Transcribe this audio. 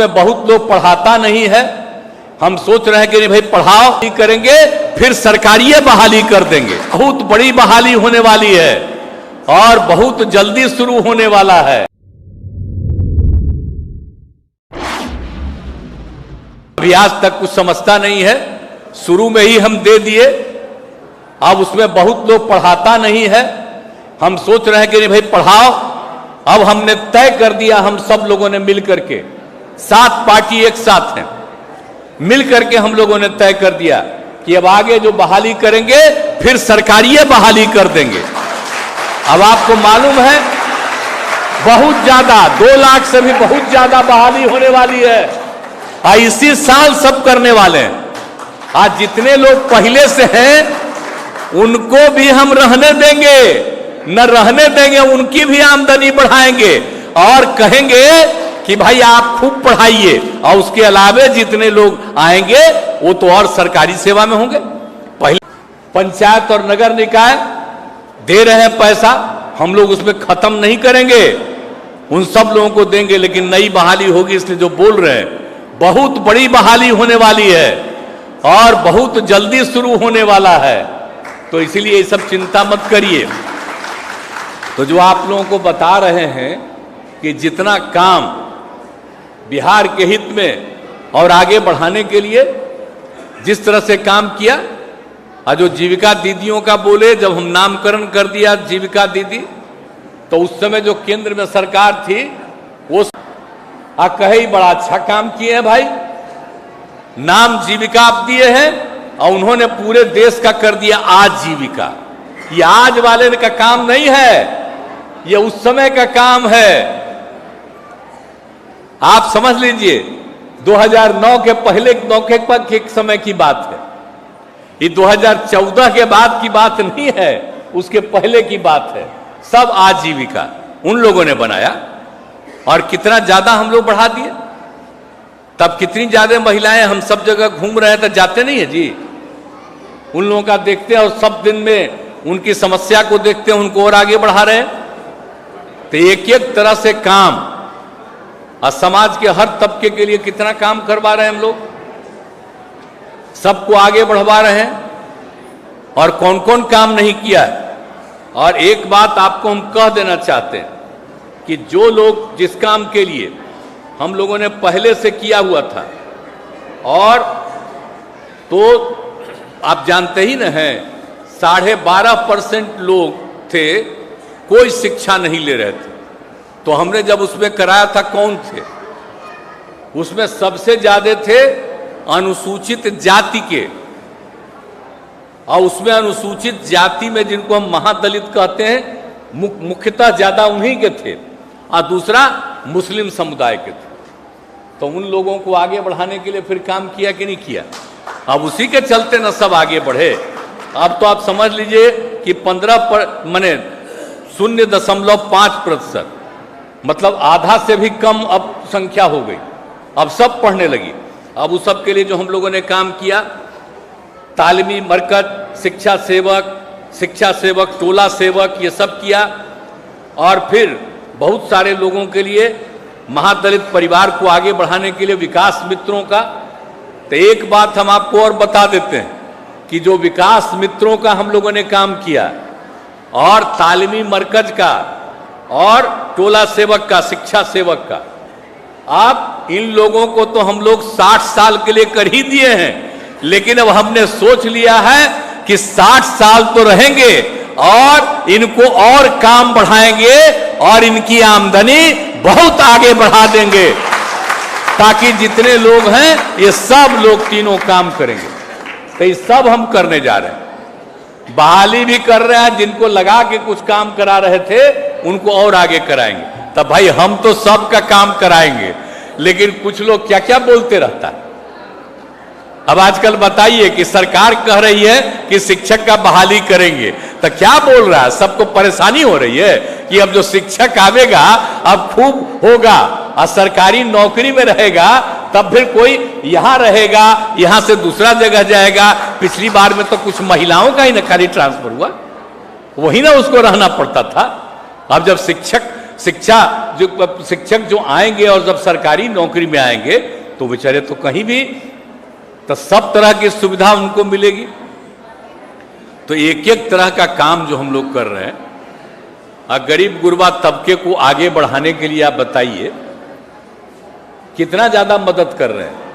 में बहुत लोग पढ़ाता नहीं है। हम सोच रहे हैं कि नहीं भाई पढ़ाओ ही करेंगे, फिर सरकारी बहाली कर देंगे। बहुत बड़ी बहाली होने वाली है और बहुत जल्दी शुरू होने वाला है। अभी आज तक कुछ समझता नहीं है, शुरू में ही हम दे दिए। अब उसमें बहुत लोग पढ़ाता नहीं है। हम सोच रहे हैं कि नहीं भाई पढ़ाओ। अब हमने तय कर दिया, हम सब लोगों ने मिल करके, 7 पार्टी एक साथ हैं, मिल करके हम लोगों ने तय कर दिया कि अब आगे जो बहाली करेंगे फिर सरकारी बहाली कर देंगे। अब आपको मालूम है बहुत ज्यादा 2 लाख से भी बहुत ज्यादा बहाली होने वाली है और इसी साल सब करने वाले हैं। आज जितने लोग पहले से हैं उनको भी हम रहने देंगे, न रहने देंगे, उनकी भी आमदनी बढ़ाएंगे और कहेंगे कि भाई आप खूब पढ़ाइए। और उसके अलावे जितने लोग आएंगे वो तो और सरकारी सेवा में होंगे। पहले पंचायत और नगर निकाय दे रहे हैं पैसा, हम लोग उसमें खत्म नहीं करेंगे, उन सब लोगों को देंगे, लेकिन नई बहाली होगी। इसलिए जो बोल रहे हैं बहुत बड़ी बहाली होने वाली है और बहुत जल्दी शुरू होने वाला है, तो इसीलिए ये सब चिंता मत करिए। तो जो आप लोगों को बता रहे हैं कि जितना काम बिहार के हित में और आगे बढ़ाने के लिए जिस तरह से काम किया, और जो जीविका दीदियों का बोले, जब हम नामकरण कर दिया जीविका दीदी, तो उस समय जो केंद्र में सरकार थी वो कहे बड़ा अच्छा काम किए हैं भाई, नाम जीविका आप दिए हैं और उन्होंने पूरे देश का कर दिया आजीविका। ये आज वाले का काम नहीं है, ये उस समय का काम है। आप समझ लीजिए 2009 के पहले मौके पर के समय की बात है, ये 2014 के बाद की बात नहीं है, उसके पहले की बात है। सब आजीविका उन लोगों ने बनाया और कितना ज्यादा हम लोग बढ़ा दिए। तब कितनी ज्यादा महिलाएं, हम सब जगह घूम रहे हैं तो जाते नहीं है जी, उन लोगों का देखते हैं और सब दिन में उनकी समस्या को देखते हैं, उनको और आगे बढ़ा रहे हैं। तो एक एक तरह से काम और समाज के हर तबके के लिए कितना काम करवा रहे हैं हम लोग, सबको आगे बढ़वा रहे हैं और कौन कौन काम नहीं किया है। और एक बात आपको हम कह देना चाहते हैं कि जो लोग जिस काम के लिए हम लोगों ने पहले से किया हुआ था, और तो आप जानते ही न हैं 12.5% लोग थे कोई शिक्षा नहीं ले रहे थे। तो हमने जब उसमें कराया था, कौन थे उसमें सबसे ज्यादा थे अनुसूचित जाति के, और उसमें अनुसूचित जाति में जिनको हम महादलित कहते हैं मुख्यतः ज्यादा उन्हीं के थे, और दूसरा मुस्लिम समुदाय के थे। तो उन लोगों को आगे बढ़ाने के लिए फिर काम किया कि नहीं किया, अब उसी के चलते न सब आगे बढ़े। अब तो आप समझ लीजिए कि 0.5% मतलब आधा से भी कम अब संख्या हो गई, अब सब पढ़ने लगी। अब उस सब के लिए जो हम लोगों ने काम किया, तालीमी मरकज, शिक्षा सेवक, टोला सेवक, ये सब किया। और फिर बहुत सारे लोगों के लिए महादलित परिवार को आगे बढ़ाने के लिए विकास मित्रों का। तो एक बात हम आपको और बता देते हैं कि जो विकास मित्रों का हम लोगों ने काम किया और तालीमी मरकज का और टोला सेवक का, शिक्षा सेवक का, आप इन लोगों को तो हम लोग 60 साल के लिए कर ही दिए हैं, लेकिन अब हमने सोच लिया है कि 60 साल तो रहेंगे और इनको और काम बढ़ाएंगे और इनकी आमदनी बहुत आगे बढ़ा देंगे, ताकि जितने लोग हैं ये सब लोग तीनों काम करेंगे। तो ये सब हम करने जा रहे हैं, बहाली भी कर रहे हैं, जिनको लगा के कुछ काम करा रहे थे उनको और आगे कराएंगे। तब भाई हम तो सबका काम कराएंगे, लेकिन कुछ लोग क्या क्या बोलते रहता है। अब आजकल बताइए कि सरकार कह रही है कि शिक्षक का बहाली करेंगे, तो क्या बोल रहा है, सबको परेशानी हो रही है कि अब जो शिक्षक आवेगा अब खूब होगा और सरकारी नौकरी में रहेगा, तब फिर कोई यहां रहेगा, यहां से दूसरा जगह जाएगा। पिछली बार में तो कुछ महिलाओं का ही ना खाली ट्रांसफर हुआ, वही ना उसको रहना पड़ता था। अब जब शिक्षक शिक्षा जो शिक्षक जो आएंगे और जब सरकारी नौकरी में आएंगे तो बेचारे तो कहीं भी, तो सब तरह की सुविधा उनको मिलेगी। तो एक एक तरह का काम जो हम लोग कर रहे हैं, और गरीब गुरबा तबके को आगे बढ़ाने के लिए आप बताइए कितना ज्यादा मदद कर रहे हैं।